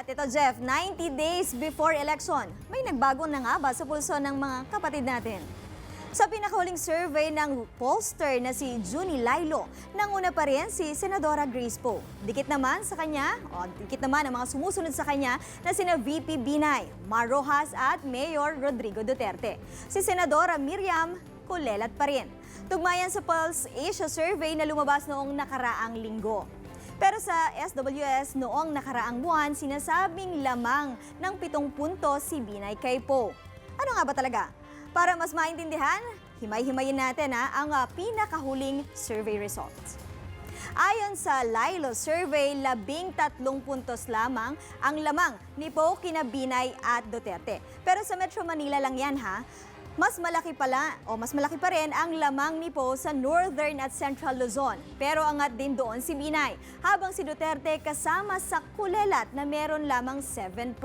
At ito Jeff, 90 days before election, may nagbago na nga ba sa pulso ng mga kapatid natin? Sa pinakahuling survey ng pollster na si Junie Lailo, nanguna pa rin si Senadora Grace Poe. Dikit naman ang mga sumusunod sa kanya na sina VP Binay, Mar Rojas at Mayor Rodrigo Duterte. Si Senadora Miriam kulelat pa rin. Tugmayan sa Pulse Asia survey na lumabas noong nakaraang linggo. Pero sa SWS noong nakaraang buwan, sinasabing lamang ng 7 puntos si Binay kay Poe. Ano nga ba talaga? Para mas maintindihan, himay-himayin natin ang pinakahuling survey results. Ayon sa Lailo survey, 13 puntos lamang ang lamang ni Poe kina Binay at Duterte. Pero sa Metro Manila lang yan ha. Mas malaki pa rin ang lamang ni Poe sa Northern at Central Luzon. Pero angat din doon si Binay, habang si Duterte kasama sa kulelat na meron lamang 7%.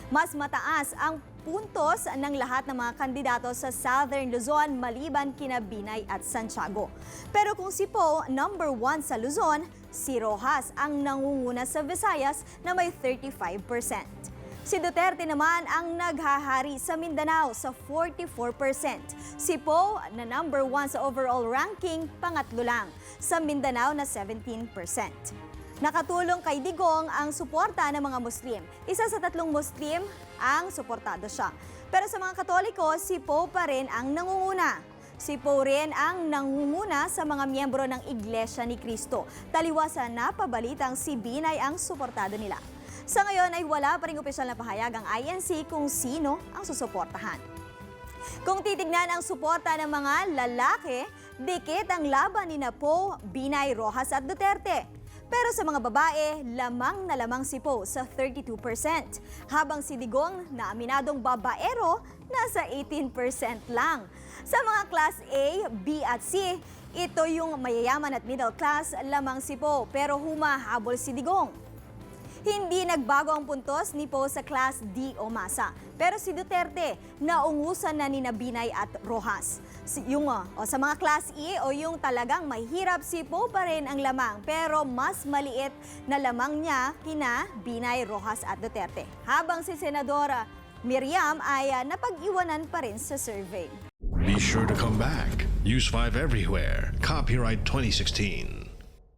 Mas mataas ang puntos ng lahat ng mga kandidato sa Southern Luzon maliban kina Binay at Santiago. Pero kung si Poe number 1 sa Luzon, si Rojas ang nangunguna sa Visayas na may 35%. Si Duterte naman ang naghahari sa Mindanao sa 44%. Si Poe na number 1 sa overall ranking, pangatlo lang. Sa Mindanao na 17%. Nakatulong kay Digong ang suporta ng mga Muslim. Isa sa 3 Muslim ang suportado siya. Pero sa mga Katoliko, si Poe pa rin ang nangunguna. Si Poe rin ang nangunguna sa mga miyembro ng Iglesia ni Cristo. Taliwas sa napabalitang si Binay ang suportado nila. Sa ngayon ay wala pa ring opisyal na pahayag ang INC kung sino ang susuportahan. Kung titignan ang suporta ng mga lalaki, dikit ang laban ni Poe, Binay, Rojas at Duterte. Pero sa mga babae, lamang na lamang si Poe sa 32%, habang si Digong na aminadong babaero nasa 18% lang. Sa mga class A, B at C, ito yung mayayaman at middle class lamang si Poe, pero humahabol si Digong. Hindi nagbago ang puntos ni Poe sa Class D o masa. Pero si Duterte, naungusan na ni Binay at Rojas. Sa mga Class E o yung talagang mahirap, si Poe pa rin ang lamang. Pero mas maliit na lamang niya kina Binay, Rojas at Duterte. Habang si Senadora Miriam ay napag-iwanan pa rin sa survey. Be sure to come back. Use 5 everywhere. Copyright 2016.